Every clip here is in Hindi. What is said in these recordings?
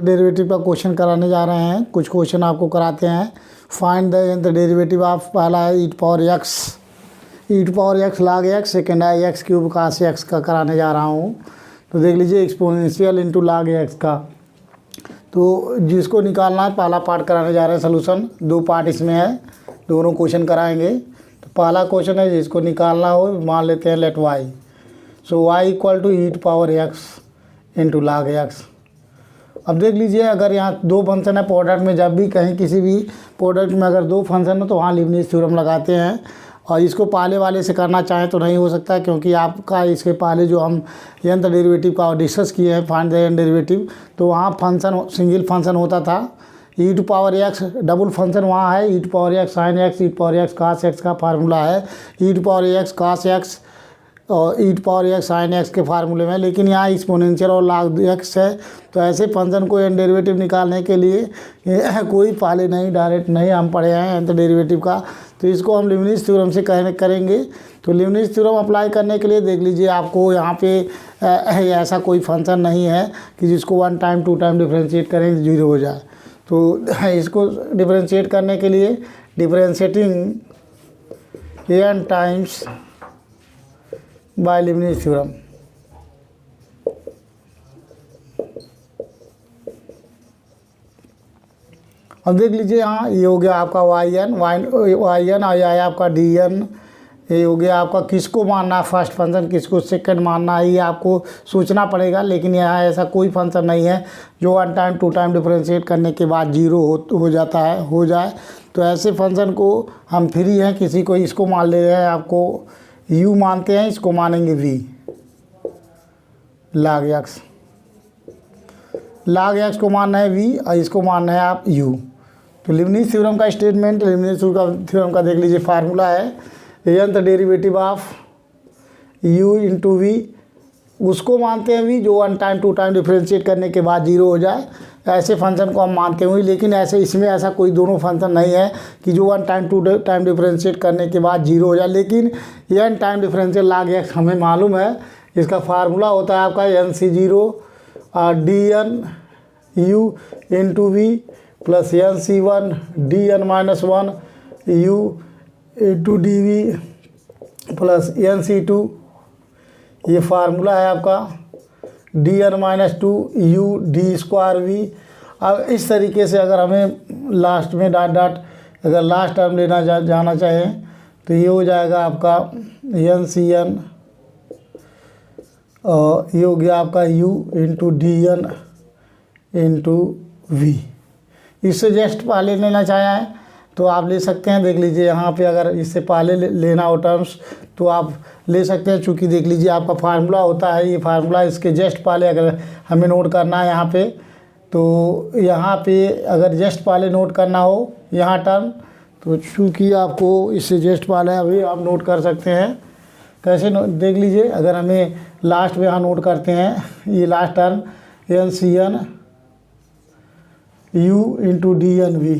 डेरिवेटिव का क्वेश्चन कराने जा रहे हैं। कुछ क्वेश्चन आपको कराते हैं। Find the nth derivative of, पहला है e to power x log x, second है एक्स क्यूब cos x का कराने जा रहा हूँ। तो देख लीजिए एक्सपोनेंशियल इंटू log x का, तो जिसको निकालना है पहला पार्ट कराने जा रहे हैं सोल्यूशन। दो पार्ट इसमें है, दोनों क्वेश्चन कराएंगे। तो पहला क्वेश्चन है जिसको निकालना हो, मान लेते हैं let y, so y equal to e to power x into log x। अब देख लीजिए अगर यहाँ दो फंक्शन है प्रोडक्ट में, जब भी कहीं किसी भी प्रोडक्ट में अगर दो फंक्शन हो तो वहाँ लीबनिज़ थ्योरम लगाते हैं। और इसको पहले वाले से करना चाहें तो नहीं हो सकता, क्योंकि आपका इसके पहले जो हम nth डेरिवेटिव का डिस्कस किए हैं फाइंड द nth डेरिवेटिव, तो वहाँ फंक्शन सिंगल फंक्शन होता था। E to power x double function वहाँ है, e to power x sine x, e to power x cos x का फार्मूला है, e to power x cos x और e to power x sine x के फार्मूले में। लेकिन यहाँ एक्सपोनेंशियल और log x है, तो ऐसे फंक्शन को n डेरिवेटिव निकालने के लिए कोई पहले नहीं, डायरेक्ट नहीं हम पढ़े हैं nth डेरिवेटिव का, तो इसको हम लीबनिज़ थ्योरम से करेंगे। तो लीबनिज़ थ्योरम अप्लाई करने के लिए देख लीजिए आपको यहाँ पे ऐसा कोई फंक्शन नहीं है कि जिसको 1 टाइम 2 टाइम डिफ्रेंशिएट करें जीरो हो जाए। तो इसको डिफ्रेंशिएट करने के लिए differentiating n times bye Leibniz theorem. अब देख लीजिए यहाँ ये हो गया आपका वाई एन और यह है आपका डी एन। ये हो गया आपका, किसको मानना है फर्स्ट फंक्शन, किसको सेकंड मानना है, ये आपको सोचना पड़ेगा। लेकिन यहाँ ऐसा कोई फंक्शन नहीं है जो 1 टाइम 2 टाइम डिफ्रेंशिएट करने के बाद जीरो हो जाए। तो ऐसे फंक्शन को हम फ्री हैं, किसी को इसको मान ले रहे हैं, आपको u मानते हैं, इसको मानेंगे v log x को मानना है v और इसको मानना है आप u। तो लीबनिज़ थ्योरम का स्टेटमेंट, लीबनिज़ थ्योरम का देख लीजिए फार्मूला है nth derivative of u into v, उसको मानते हैं v जो 1 टाइम 2 टाइम डिफ्रेंशिएट करने के बाद जीरो हो जाए। ऐसे फंक्शन को हम मानते हुए, लेकिन ऐसे इसमें ऐसा कोई दोनों फंक्शन नहीं है कि जो 1 टाइम 2 टाइम डिफ्रेंशिएट करने के बाद जीरो हो जाए। लेकिन n time differential log x हमें मालूम है, इसका फार्मूला होता है आपका nc0 dn u into v plus nc1 dn-1 u into d v plus nc2, ये फार्मूला है आपका dn-2 u D square we. अब इस तरीके से अगर हमें लास्ट में डॉट अगर लास्ट टर्म लेना जाना चाहें तो ये हो जाएगा आपका ncn और ये हो गया आपका u into dn into v. इससे जस्ट पहले लेना चाहें तो आप ले सकते हैं। देख लीजिए यहाँ पे अगर इससे पहले लेना हो टर्म्स तो आप ले सकते हैं, चूँकि देख लीजिए आपका फार्मूला होता है, ये फार्मूला इसके जस्ट पहले अगर हमें नोट करना है यहाँ पे, तो यहाँ पे अगर जस्ट पहले नोट करना हो यहाँ टर्म, तो चूँकि आपको इससे जस्ट पहले अभी आप नोट कर सकते हैं। कैसे देख लीजिए, अगर हमें लास्ट में यहाँ नोट करते हैं ये last term ncn u into d n v,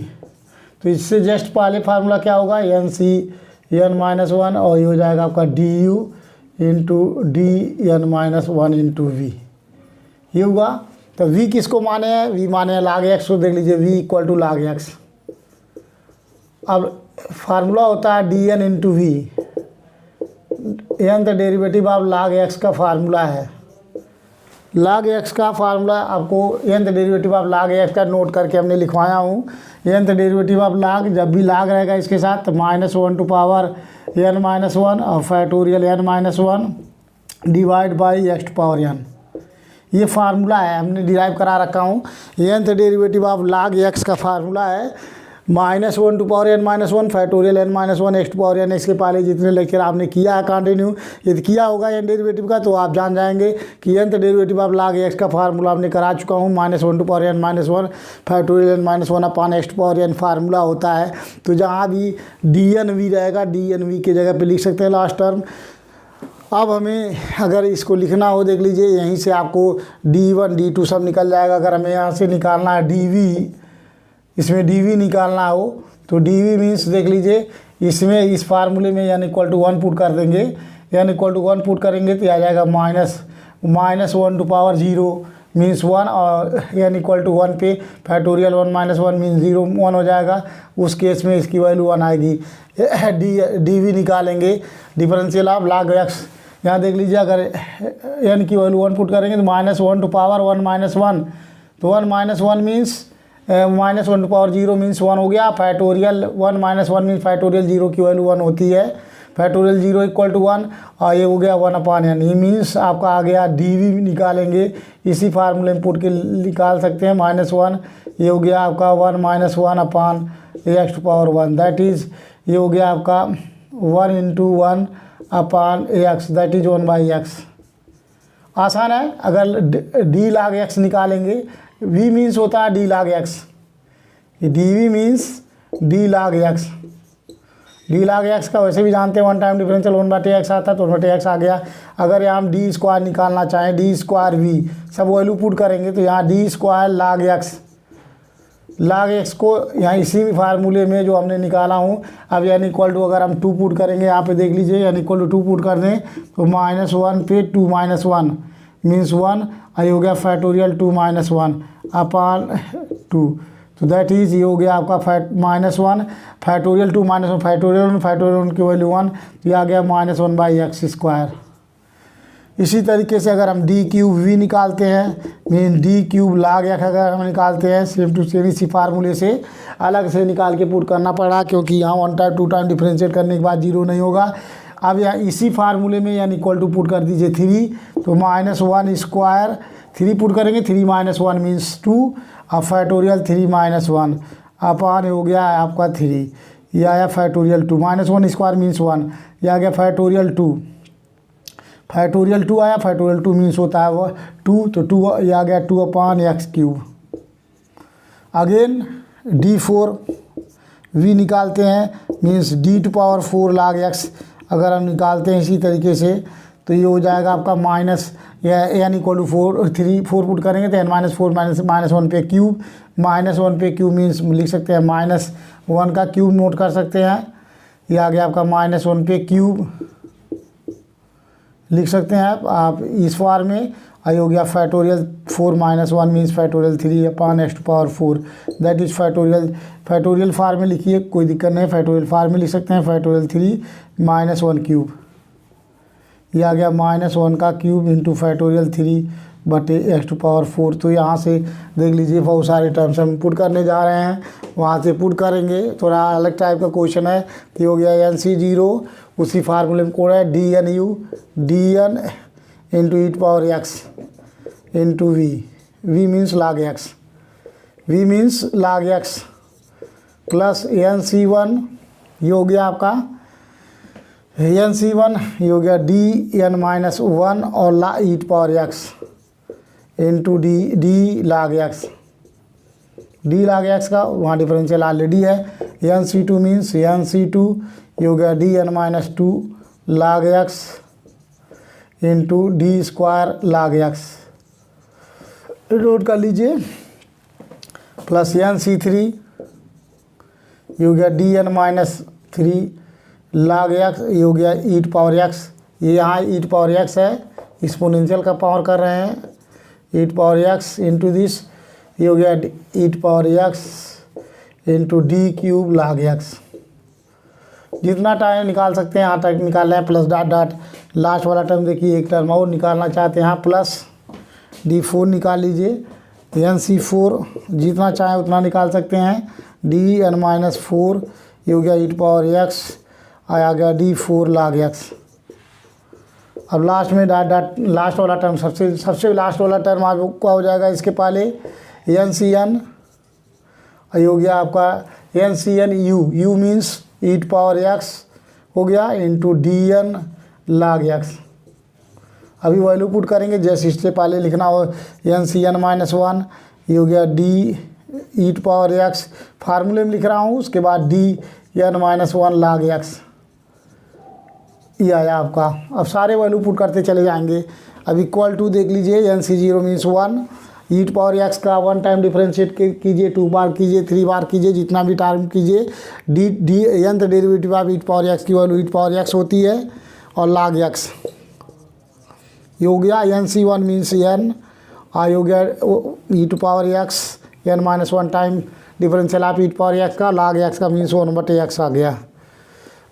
तो इससे जस्ट पहले फार्मूला क्या होगा ncn-1 और ये हो जाएगा आपका du into dn-1 into we, ये होगा। तो v किसको माने हैं, v माने हैं log x, तो देख लीजिए v equal to log x। अब फार्मूला होता है dn into v, nth derivative of log x का फार्मूला है। log x का फार्मूला आपको nth derivative of log x का नोट करके हमने लिखवाया हूँ। nth डेरिवेटिव ऑफ log, जब भी log रहेगा इसके साथ तो -1 टू पावर n-1 और factorial n-1 divide by x to power n, ये फार्मूला है, हमने डिराइव करा रखा हूँ। nth derivative of log x का फार्मूला है -1 to power n-1 factorial n-1 x to power n। इसके पहले जितने लेक्चर आपने किया है कंटिन्यू, यदि किया होगा n डेरिवेटिव का, तो आप जान जाएंगे कि nth derivative of log x का फार्मूला हमने करा चुका हूँ। -1 to power n-1 factorial n-1 upon x to power n formula होता है। तो जहाँ भी dn-v रहेगा, dn-v की जगह पे लिख सकते हैं लास्ट टर्म। अब हमें अगर इसको लिखना हो, देख लीजिए यहीं से आपको d1 d2 सब निकल जाएगा। अगर हमें यहाँ से निकालना है dv, इसमें dv निकालना हो तो dv मीन्स देख लीजिए इसमें इस फार्मूले में n इक्वल टू 1 पुट कर देंगे, n इक्वल टू 1 पुट करेंगे तो आ जाएगा -1 टू पावर 0 मीन्स 1 और n इक्वल टू 1 पे फैक्टोरियल 1 माइनस 1 मीन्स 0 1 हो जाएगा। उस केस में इसकी वैल्यू 1 आएगी। डी वी निकालेंगे डिफरेंशियल ऑफ log x। यहाँ देख लीजिए, अगर n की वैल्यू 1 पुट करेंगे तो -1 टू पावर 1 माइनस 1, तो 1 minus 1 means -1 to power 0 means 1 हो गया। फैक्टोरियल 1 माइनस 1 मीन्स फैक्टोरियल 0 की वैल्यू 1 होती है। फैक्टोरियल 0 इक्वल टू 1 और ये हो गया 1/n। ये मीन्स आपका आ गया डी वी निकालेंगे, इसी फार्मूले में पुट के निकाल सकते हैं। -1 ये हो गया आपका 1 minus 1/x to power 1, that is ये हो गया आपका 1 into 1/x, that is 1/x। आसान है। अगर डी log x निकालेंगे, v मीन्स होता है d log x, d v means d log x। D log x का वैसे भी जानते हैं 1 टाइम डिफरेंशियल 1/x आता है, तो 1/x आ गया। अगर यहाँ हम डी स्क्वायर निकालना चाहें, डी स्क्वायर वी सब वैल्यू पुट करेंगे, तो यहाँ डी स्क्वायर log x को यहाँ इसी फार्मूले में जो हमने निकाला हूँ। अब n इक्वल टू अगर हम 2 पुट करेंगे, यहाँ पे देख लीजिए n इक्वल टू 2 पुट कर दें तो -1 पे 2 माइनस 1 मीन्स 1, ये हो गया फैक्टोरियल 2 माइनस 1/2, तो दैट इज़ ये हो गया आपका -1 फैक्टोरियल 2 माइनस 1 फैक्टोरियल 1 की वैल्यू 1, तो ये आ गया -1/x स्क्वायर। इसी तरीके से अगर हम डी क्यूब वी निकालते हैं, mean D cube log x अगर हम निकालते हैं, सेम टू सेम इसी फार्मूले से अलग से निकाल के पुट करना पड़ा, क्योंकि यहाँ 1 टाइम 2 टाइम डिफ्रेंशिएट करने के बाद 0 नहीं होगा। अब यहाँ इसी फार्मूले में n इक्वल टू पुट कर दीजिए 3, तो -1 स्क्वायर 3 पुट करेंगे, 3 माइनस 1 मीन्स 2 और फैक्टोरियल 3 माइनस 1 अपान हो गया आपका 3, यह आया फैक्टोरियल 2 -1 स्क्वायर मीन्स 1, यह आ गया फैक्टोरियल 2 आया। फैक्टोरियल 2 मीन्स होता है 2, तो 2 ये आ गया 2/x³। अगेन d4 v निकालते हैं, means d to power 4 log x अगर हम निकालते हैं इसी तरीके से, तो ये हो जाएगा आपका minus n equal to 4 put करेंगे तो n माइनस 4 -1 पे क्यूब, -1 पे क्यूब मीन्स लिख सकते हैं -1 का क्यूब नोट कर सकते हैं। ये आ गया आपका -1 पे क्यूब लिख सकते हैं आप इस फॉर्म में। आई हो गया factorial 4 minus 1 means factorial 3/x to power 4, that is factorial form में लिखिए, कोई दिक्कत नहीं, फैक्टोरियल फॉर्म में लिख सकते हैं फैक्टोरियल 3 माइनस 1 क्यूब। ये आ गया -1 का cube into factorial 3/x to power 4। तो यहाँ से देख लीजिए बहुत सारे टर्म्स हम पुट करने जा रहे हैं, वहाँ से पुट करेंगे। थोड़ा अलग टाइप का क्वेश्चन है। तो हो गया NC0 उसी फार्मूले में कोड है dn into e power x into v means log x, plus NC1 ये हो गया आपका NC1 ये हो गया dn माइनस 1 और e power x into D log x का वहाँ डिफरेंशियल ऑलरेडी है। NC2 मीन्स NC2 ये हो गया dn minus 2 log x into D square log x, note कर लीजिए, प्लस NC3 ये हो गया dn माइनस 3 log x, ये हो गया ई पावर x, ये यहाँ ई पावर x है, एक्सपोनेंशियल का पावर कर रहे हैं, e power x into this, ये हो गया e power x into D cube log x। जितना टाइम निकाल सकते हैं यहाँ तक निकालना है, प्लस डॉट लास्ट वाला टर्म देखिए, एक टर्म और निकालना चाहते हैं यहाँ, प्लस d4 निकाल लीजिए, NC4 जितना चाहे उतना निकाल सकते हैं, dn माइनस 4 ये हो गया ई पावर x, आ गया d4 log x। अब लास्ट में डॉट लास्ट वाला टर्म सबसे लास्ट वाला टर्म आपका हो जाएगा इसके पहले NCn, ये हो गया आपका NCn u मीन्स ई पावर x हो गया इंटू dn log x। अभी वैल्यू पुट करेंगे जैसे इससे पहले लिखना हो, NCn माइनस 1 ये हो गया डी ई पावर x, फार्मूले में लिख रहा हूँ, उसके बाद dn माइनस 1 log x, ये आया आपका। अब सारे वैल्यू पुट करते चले जाएंगे। अब इक्वल टू देख लीजिए, NC0 मीन्स 1, ई पावर x का 1 टाइम डिफरेंशिएट कीजिए, 2 बार कीजिए, 3 बार कीजिए, जितना भी टाइम कीजिए, nth derivative of E power x की वैल्यू ई पावर x होती है और log x, ये हो गया NC1 मीन्स n आई हो गया e to power x n minus one time differential of e to power x का log एक्स का मीन्स 1/x आ गया।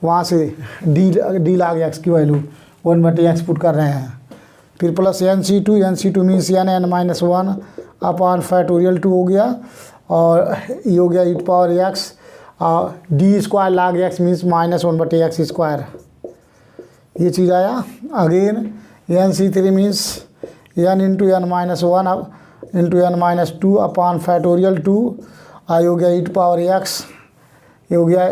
वहाँ से डी log एक्स की वैल्यू 1/x पुट कर रहे हैं। फिर plus NC2 means n minus one upon factorial 2 हो गया, और ये हो गया ई टू पावर एक्स और D square log x means minus 1/x square, ये चीज़ आया। Again NC3 means n into n minus one into n minus two upon factorial 2, आई हो गया ई टू पावर एक्स, ये हो गया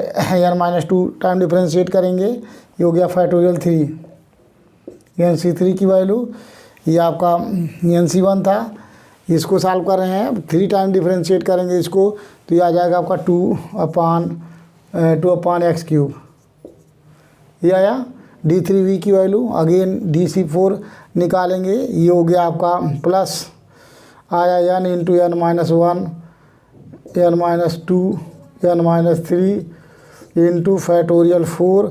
n minus to time differentiate करेंगे, ये हो गया फैक्टोरियल 3। NC3 की वैल्यू ये आपका NC1 था, इसको सॉल्व कर रहे हैं, 3 टाइम डिफ्रेंशिएट करेंगे इसको, तो ये आ जाएगा आपका 2 अपॉन एक्स क्यूब, ये आया। D3V की वैल्यू अगेन DC4 निकालेंगे, ये हो गया आपका प्लस आया n into n minus one n minus two n minus three into factorial 4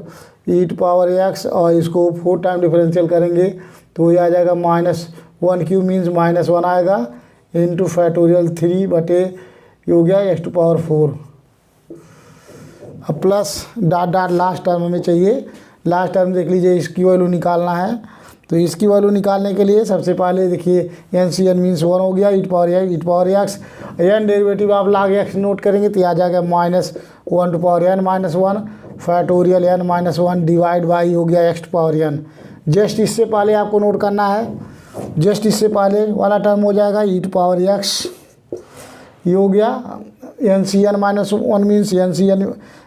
e to power x, और इसको 4 टाइम डिफरेंशियल करेंगे तो ये आ जाएगा -1 क्यूब मीन्स -1 आएगा इंटू फैक्टोरियल 3 बटे ये हो गया x टू पावर 4। अब plus dot dot last term हमें चाहिए, लास्ट टर्म देख लीजिए, इसकी वैल्यू निकालना है। तो इसकी वैल्यू निकालने के लिए सबसे पहले देखिए NCn मीन्स 1 हो गया, e to power x n derivative आप log x नोट करेंगे तो आ जाएगा -1 to power n minus one factorial n minus one divide by हो गया x to power n। Just इससे पहले आपको नोट करना है, जस्ट इससे पहले वाला टर्म हो जाएगा ई टू पावर x, ये हो गया NCn minus one means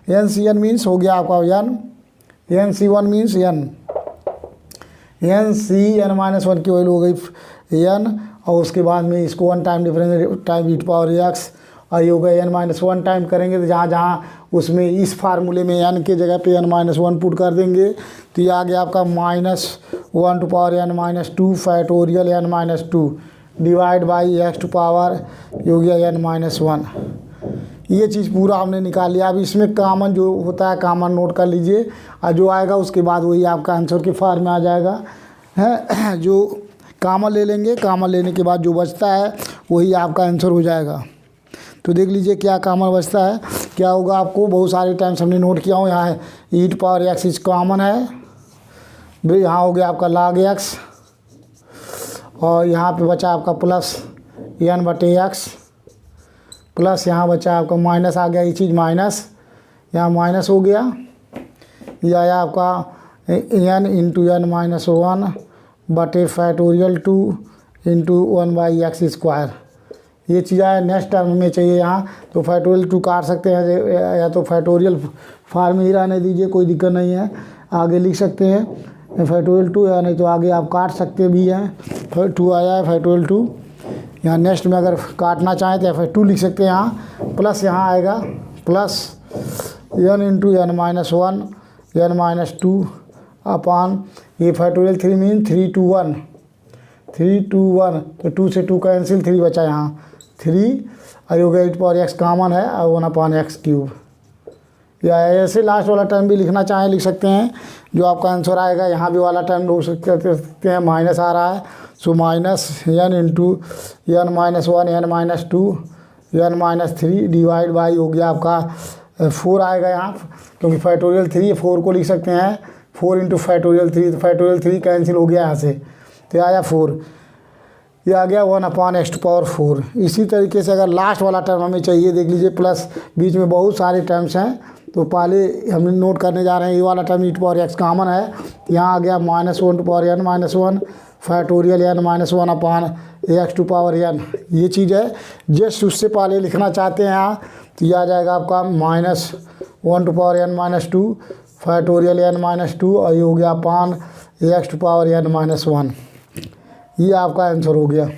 NCn means हो गया आपका n, NC1 means NCn minus one की वैल्यू हो गई n, और उसके बाद में इसको 1 time difference time e to power x, और ये हो गया n माइनस वन टाइम करेंगे तो जहाँ जहाँ उसमें इस फार्मूले में n के जगह पे n माइनस वन पुट कर देंगे तो ये आ गया आपका -1 to power n minus two factorial n minus two divide by x to power ये हो गया n माइनस वन। ये चीज़ पूरा हमने निकाल लिया। अब इसमें कॉमन जो होता है कॉमन नोट कर लीजिए, और जो आएगा उसके बाद वही आपका आंसर के फॉर्म में आ जाएगा है। जो कॉमन ले लेंगे, कॉमन लेने के बाद जो बचता है वही आपका आंसर हो जाएगा। तो देख लीजिए क्या कॉमन बचता है, क्या होगा आपको बहुत सारे टाइम्स हमने नोट किया हूँ। यहाँ e to power x is common है, यहाँ हो गया आपका log एक्स, और यहाँ पे बचा आपका प्लस n बटे एक्स, प्लस यहाँ बचा आपका माइनस आ गया, ये चीज़ माइनस यहाँ माइनस हो गया, ये आया आपका n into n minus one बटे फैक्टोरियल 2 इंटू 1/x स्क्वायर, ये चीज़ आया। नेक्स्ट टर्म में चाहिए यहाँ तो फैक्टोरियल 2 काट सकते हैं, या तो फैक्टोरियल फॉर्म में ही रहने दीजिए, कोई दिक्कत नहीं है, आगे लिख सकते हैं फैक्टोरियल 2, या नहीं तो आगे आप काट सकते भी हैं। 2 आया है फैक्टोरियल 2, यहाँ नेक्स्ट में अगर काटना चाहें तो फिर 2 लिख सकते हैं यहाँ, प्लस यहाँ आएगा plus n into n minus one n minus two upon ये फैक्टोरियल 3 मीन 3 to 1 तो 2 से 2 कैंसिल, 3 बचा यहाँ 3, और हो गया e to power x common है और 1 अपॉन एक्स क्यूब। या ऐसे लास्ट वाला टर्म भी लिखना चाहें लिख सकते हैं, जो आपका आंसर आएगा। यहाँ भी वाला टर्म हो सकते हैं, माइनस आ रहा है so minus n into n minus one n minus two n minus three divide by हो गया आपका 4 आएगा यहाँ, क्योंकि फैक्टोरियल 3 4 को लिख सकते हैं, 4 इंटू फैक्टोरियल 3, तो फैक्टोरियल 3 कैंसिल हो गया यहाँ से, तो आया 4, ये आ गया 1 अपॉन x टू पावर 4। इसी तरीके से अगर लास्ट वाला टर्म हमें चाहिए, देख लीजिए प्लस बीच में बहुत सारे टर्म्स हैं, तो पहले हम नोट करने जा रहे हैं, ये वाला term e to power x common है, यहाँ आ गया -1 to power n minus one factorial n minus one upon x to power n, ये चीज़ है। जस्ट उससे पहले लिखना चाहते हैं यहाँ तो ये आ जाएगा आपका -1 to power n minus two factorial n minus two, और ये हो गया upon x to power n minus one. ये आपका आंसर हो गया,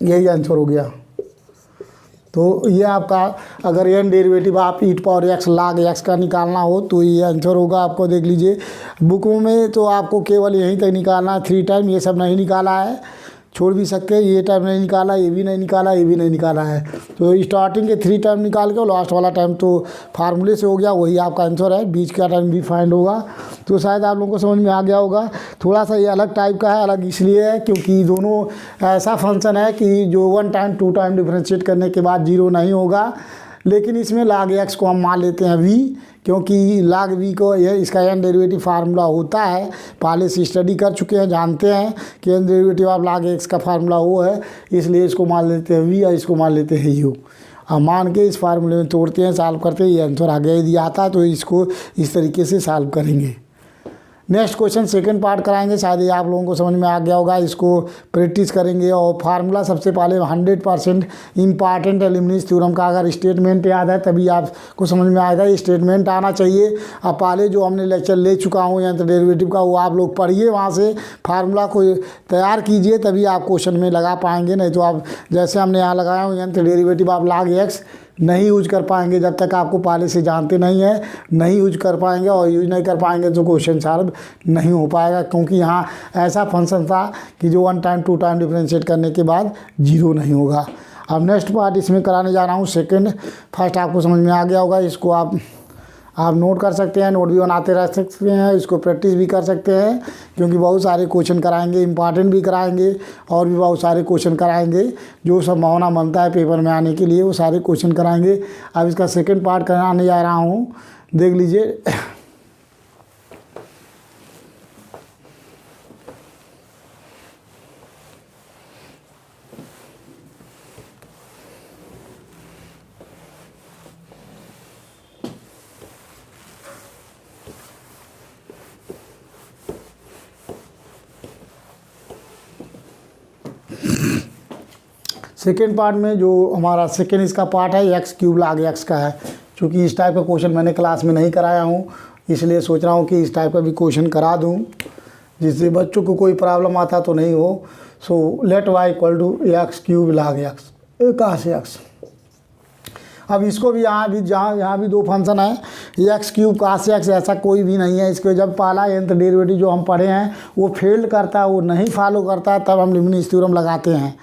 यही आंसर हो गया। तो ये आपका अगर n डेरिवेटिव आप e to power x log x का निकालना हो तो ये आंसर होगा। आपको देख लीजिए बुक में तो आपको केवल यहीं तक निकालना है, 3 टाइम, ये सब नहीं निकाला है। छोड़ भी सकते हैं। ये टाइम नहीं निकाला, ये भी नहीं निकाला, ये भी नहीं निकाला है, तो स्टार्टिंग के 3 टाइम निकाल के और लास्ट वाला टाइम तो फार्मूले से हो गया, वही आपका आंसर है। बीच का टाइम भी फाइंड होगा। तो शायद आप लोगों को समझ में आ गया होगा। थोड़ा सा ये अलग टाइप का है, अलग इसलिए है क्योंकि दोनों ऐसा फंक्शन है कि जो 1 टाइम 2 टाइम डिफ्रेंशिएट करने के बाद 0 नहीं होगा। लेकिन इसमें log x को हम मान लेते हैं v, क्योंकि log v को यह इसका n डेरिवेटिव फार्मूला होता है। पहले से स्टडी कर चुके हैं, जानते हैं कि n derivative of log x का फार्मूला वो है, इसलिए इसको मान लेते हैं v और इसको मान लेते हैं u। अब मान के इस फार्मूले में तोड़ते हैं, सॉल्व करते हैं, ये आंसर आ गया। यदि आता है तो इसको इस तरीके से सॉल्व करेंगे। नेक्स्ट क्वेश्चन सेकंड पार्ट कराएंगे, शायद ये आप लोगों को समझ में आ गया होगा। इसको प्रैक्टिस करेंगे और फार्मूला सबसे पहले 100% इम्पॉर्टेंट है लीबनिज़ थ्योरम का। अगर स्टेटमेंट याद है तभी आपको समझ में आएगा। ये स्टेटमेंट आना चाहिए। अब पहले जो हमने लेक्चर ले चुका हूँ यंत्र डेरिवेटिव का, वो आप लोग पढ़िए, वहाँ से फार्मूला को तैयार कीजिए, तभी आप क्वेश्चन में लगा पाएंगे। नहीं तो आप जैसे हमने यहाँ लगाया हूँ यंत्र डेरिवेटिव आप log x नहीं यूज कर पाएंगे जब तक आपको पहले से जानते नहीं है। नहीं यूज कर पाएंगे और यूज नहीं कर पाएंगे तो क्वेश्चन सॉल्व नहीं हो पाएगा, क्योंकि यहाँ ऐसा फंक्शन था कि जो 1 टाइम 2 टाइम डिफरेंशिएट करने के बाद 0 नहीं होगा। अब नेक्स्ट पार्ट इसमें कराने जा रहा हूँ सेकंड। फर्स्ट आपको समझ में आ गया होगा। इसको आप नोट कर सकते हैं, नोट भी बनाते रह सकते हैं, इसको प्रैक्टिस भी कर सकते हैं, क्योंकि बहुत सारे क्वेश्चन कराएंगे, इंपॉर्टेंट भी कराएंगे और भी बहुत सारे क्वेश्चन कराएंगे। जो संभावना बनता है पेपर में आने के लिए वो सारे क्वेश्चन कराएंगे। अब इसका सेकंड पार्ट कराने जा रहा हूँ, देख लीजिए। सेकेंड पार्ट में जो हमारा सेकेंड इसका पार्ट है x³ log x का है। क्योंकि इस टाइप का क्वेश्चन मैंने क्लास में नहीं कराया हूँ, इसलिए सोच रहा हूँ कि इस टाइप का भी क्वेश्चन करा दूँ, जिससे बच्चों को कोई प्रॉब्लम आता तो नहीं हो। So let y = x³ log x, कहाँ से x। अब इसको भी यहाँ भी 2 फंक्शन है, x³ cos x, ऐसा कोई भी नहीं है। इसके जब पहला यंत्र डेरिवेटिव जो हम पढ़े हैं वो फेल करता है, वो नहीं फॉलो करता है, तब हम लीबनिज़ थ्योरम लगाते हैं।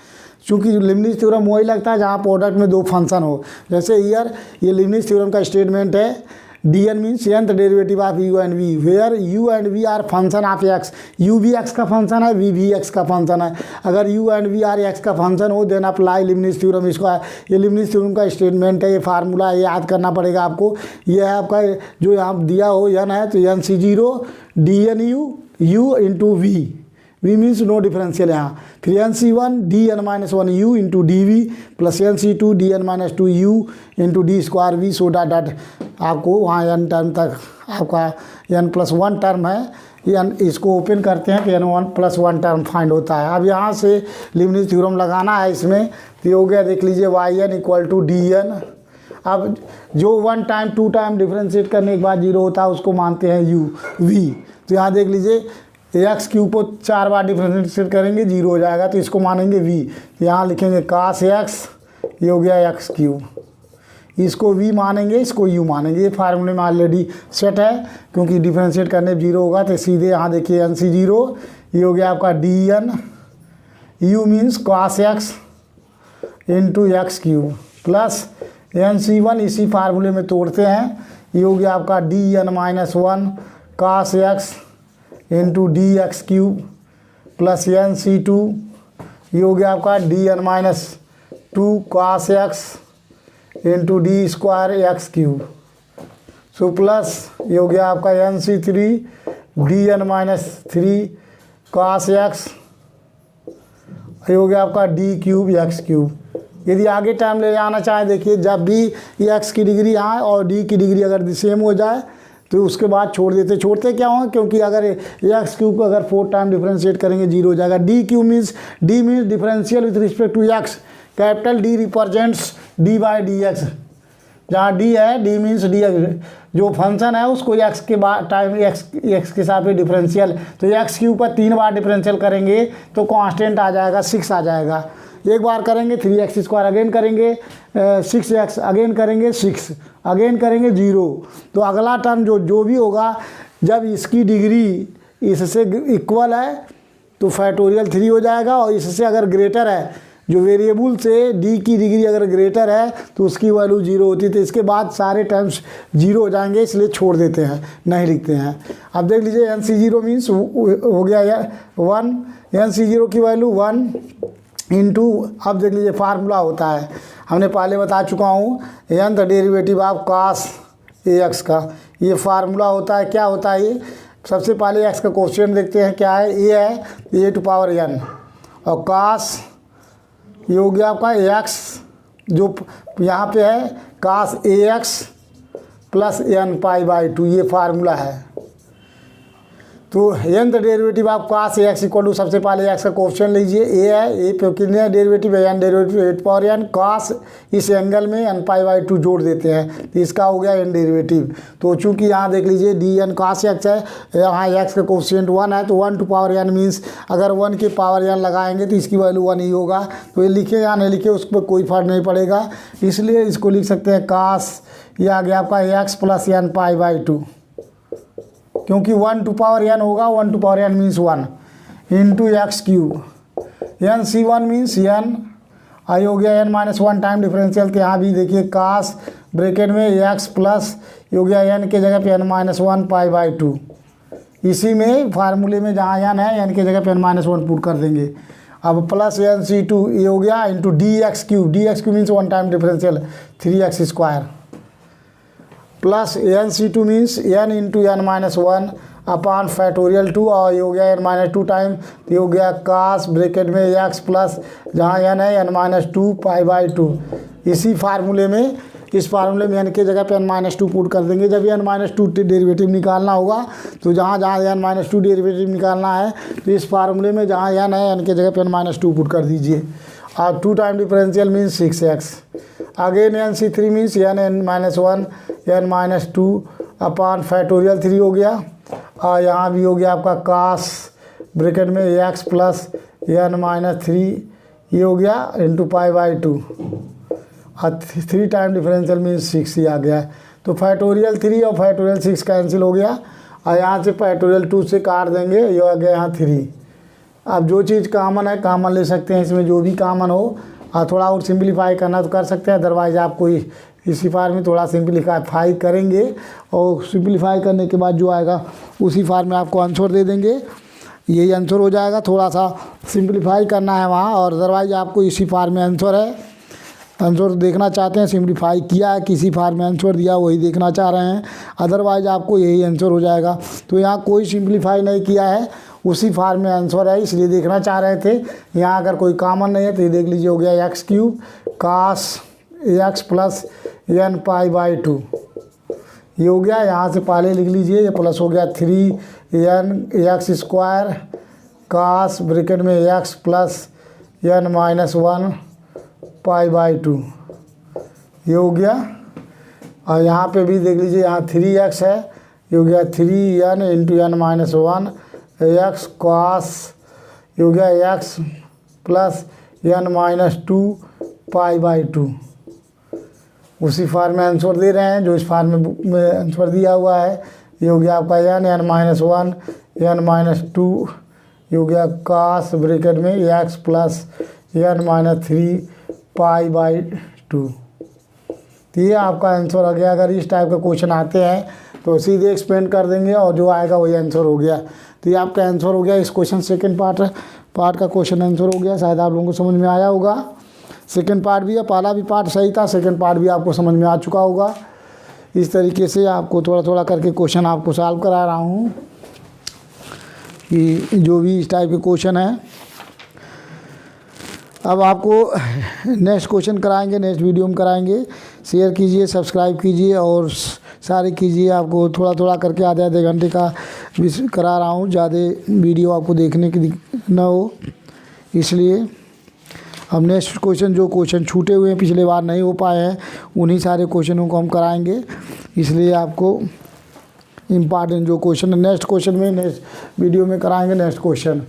क्योंकि लीबनिज़ थ्योरम वही लगता है जहाँ प्रोडक्ट में 2 फंक्शन हो। जैसे ईयर ये लीबनिज़ थ्योरम का स्टेटमेंट है, dn means nth derivative of u and v, where u and v are function of x। u भी x का फंक्शन है, v भी x का फंक्शन है। अगर u and v are x का फंक्शन हो देन अप्लाई लीबनिज़ थ्योरम। इसको ये लीबनिज़ थ्योरम का स्टेटमेंट है, ये फार्मूला है, याद करना पड़ेगा आपको। ये है आपका जो यहाँ दिया हो n है तो nc0 dnu u into v, v means no differential यहाँ। फिर nc1 dn-1 u into dv plus nc2 dn-2 u into d² v, so dot आपको वहाँ n टर्म तक आपका n+1 टर्म है। n इसको ओपन करते हैं तो n1+1 टर्म फाइंड होता है। अब यहाँ से लीबनिज़ थ्योरम लगाना है इसमें, तो ये हो गया, देख लीजिए yn = dn। अब जो 1 टाइम 2 टाइम डिफरेंशिएट करने के बाद 0 होता है उसको मानते हैं v। तो यहाँ देख लीजिए x³ को 4 बार डिफरेंशिएट करेंगे 0 हो जाएगा, तो इसको मानेंगे v। तो यहाँ लिखेंगे cos x, ये हो गया x³। इसको v मानेंगे, इसको u मानेंगे। ये फार्मूले में ऑलरेडी सेट है, क्योंकि डिफरेंशिएट करने 0 होगा तो सीधे यहाँ देखिए nc0, ये हो गया आपका dn, u means cos x into x³ plus nc1, इसी फार्मूले में तोड़ते हैं, ये हो गया आपका dn-1 cos x into dx³ plus nc2, ये हो गया आपका dn-2 cos x into d² x³। So plus ये हो गया आपका nc3 dn-3 cos x, ये हो गया आपका d³ x³। यदि आगे टाइम ले जाना चाहे, देखिए जब भी ये x की डिग्री यहाँ और d की डिग्री अगर सेम हो जाए तो उसके बाद छोड़ते क्या होगा, क्योंकि अगर x³ को अगर 4 टाइम डिफरेंशिएट करेंगे 0 हो जाएगा। d³ means d means differential with respect to x, capital D represents d/dx। जहाँ d है, d मीन्स d जो फंक्शन है उसको x के बाद टाइम x के साथ में डिफरेंशियल, तो x³ पर 3 बार डिफरेंशियल करेंगे तो कांस्टेंट आ जाएगा 6 आ जाएगा। एक बार करेंगे 3x², अगेन करेंगे 6x, अगेन करेंगे 6, अगेन करेंगे 0। तो अगला टर्म जो भी होगा, जब इसकी डिग्री इससे इक्वल है तो फैक्टोरियल 3 हो जाएगा। और इससे अगर ग्रेटर है, जो वेरिएबल से डी की डिग्री अगर ग्रेटर है तो उसकी वैल्यू 0 होती है। तो इसके बाद सारे टर्म्स 0 हो जाएंगे, इसलिए छोड़ देते हैं, नहीं लिखते हैं। अब देख लीजिए NC0 मीन्स हो गया 1, NC0 की वैल्यू 1 इंटू, अब देख लीजिए फार्मूला होता है, हमने पहले बता चुका हूँ, nth derivative of cos AX का ये फार्मूला होता है। क्या होता है ये? सबसे पहले x का कोफिशिएंट देखते हैं, क्या है, a है, a टू पावर n, और cos ये हो गया आपका AX, जो यहाँ पे है cos AX प्लस n π/2, ये फार्मूला है। तो nth डेरिवेटिव आप cos AX इक्वल टू, सबसे पहले x का कोफिशिएंट लीजिए, a है, a पे कितने डेरिवेटिव है, n derivative 8 power n, cos इस एंगल में n π/2 जोड़ देते हैं, तो इसका हो गया n डेरिवेटिव। तो चूंकि यहाँ देख लीजिए dn cos x है, यहाँ x का कोफिशिएंट 1 है, तो 1 टू पावर n मीन्स अगर 1 के पावर n लगाएंगे तो इसकी वैल्यू 1 ही होगा। तो ये लिखे या नहीं लिखे उस पर कोई फर्क नहीं पड़ेगा, इसलिए इसको लिख सकते हैं cos, ये आ गया आपका x प्लस n π/2, क्योंकि 1 टू पावर n होगा, 1 to power n means 1 into x cube, NC1 means n, आई हो गया n-1 टाइम डिफरेंशियल। के यहाँ भी देखिए cos ब्रैकेट में x प्लस हो गया n के जगह पे n-1 π/2, इसी में फार्मूले में जहाँ n है n के जगह पे n-1 पुट कर देंगे। अब प्लस NC2 ये हो गया into dx cube means 1 time differential 3x² plus NC2 means n into n-1 upon factorial 2, और ये हो गया n-2 टाइम, ये हो गया cos ब्रैकेट में x प्लस जहाँ n है n-2 π/2, इसी फार्मूले में, इस फार्मूले में n के जगह पे n-2 पुट कर देंगे। जब n-2 डेरिवेटिव निकालना होगा तो जहाँ n-2 डेरिवेटिव निकालना है तो इस फार्मूले में जहाँ n है n के जगह पे n-2 पुट कर दीजिए, और 2 time differential means 6x, again NC3 means n-1 n-2 upon factorial 3 हो गया, और यहाँ भी हो गया आपका cos ब्रैकेट में x प्लस n-3 ये हो गया इंटू π/2, और 3 टाइम डिफरेंशियल मीन्स 6 ही आ गया है। तो फैक्टोरियल 3 और फैक्टोरियल 6 कैंसिल हो गया, और यहाँ से फैक्टोरियल 2 से काट देंगे, ये आ गया यहाँ 3। अब जो चीज़ कॉमन है कॉमन ले सकते हैं, इसमें जो भी कॉमन हो, और थोड़ा और सिंपलीफाई करना तो कर सकते हैं, अदरवाइज आपको इसी फार्म में थोड़ा सिंपलीफाई करेंगे, और सिंपलीफाई करने के बाद जो आएगा उसी फार्म में आपको आंसर दे देंगे, यही आंसर हो जाएगा। थोड़ा सा सिंपलीफाई करना है वहाँ, और अदरवाइज आपको इसी फार्म में आंसर है। आंसर देखना चाहते हैं, सिंपलीफाई किया है, किसी फार्म में आंसर दिया वही देखना चाह रहे हैं, अदरवाइज आपको यही आंसर हो जाएगा। तो यहाँ कोई सिंपलीफाई नहीं किया है, उसी फार्म में आंसर है, इसलिए देखना चाह रहे थे। यहाँ अगर कोई कॉमन नहीं है तो ये देख लीजिए, हो गया x cube cos AX plus n π/2, ये हो गया। यहाँ से पहले लिख लीजिए, ये प्लस हो गया 3nx² cos ब्रैकेट में x प्लस n-1 π/2, ये हो गया। और यहाँ पे भी देख लीजिए, यहाँ 3x है, ये हो गया 3n into n-1 x cos, ये हो गया x प्लस n-2 π/2, उसी फार्म में आंसर दे रहे हैं जो इस फार्म में आंसर दिया हुआ है। ये हो गया आपका n-1 n-2, ये हो गया cos ब्रैकेट में x प्लस n-3 π/2, तो ये आपका आंसर आ गया। अगर इस टाइप का क्वेश्चन आते हैं तो सीधे एक्सप्लेन कर देंगे, और जो आएगा वही आंसर हो गया। तो ये आपका आंसर हो गया इस क्वेश्चन, सेकंड पार्ट का क्वेश्चन आंसर हो गया। शायद आप लोगों को समझ में आया होगा। सेकंड पार्ट भी है, पहला भी पार्ट सही था, सेकंड पार्ट भी आपको समझ में आ चुका होगा। इस तरीके से आपको थोड़ा थोड़ा करके क्वेश्चन आपको सॉल्व करा रहा हूँ, कि जो भी इस टाइप के क्वेश्चन है। अब आपको नेक्स्ट क्वेश्चन कराएंगे, नेक्स्ट वीडियो में कराएंगे। शेयर कीजिए, सब्सक्राइब कीजिए और सारे कीजिए। आपको थोड़ा थोड़ा करके आधे आधे घंटे का करा रहा हूँ, ज़्यादा वीडियो आपको देखने की ना हो, इसलिए। अब नेक्स्ट क्वेश्चन, जो क्वेश्चन छूटे हुए हैं पिछले बार नहीं हो पाए हैं, उन्हीं सारे क्वेश्चनों को हम कराएंगे, इसलिए आपको इम्पॉर्टेंट जो क्वेश्चन है नेक्स्ट क्वेश्चन में, नेक्स्ट वीडियो में कराएंगे नेक्स्ट क्वेश्चन।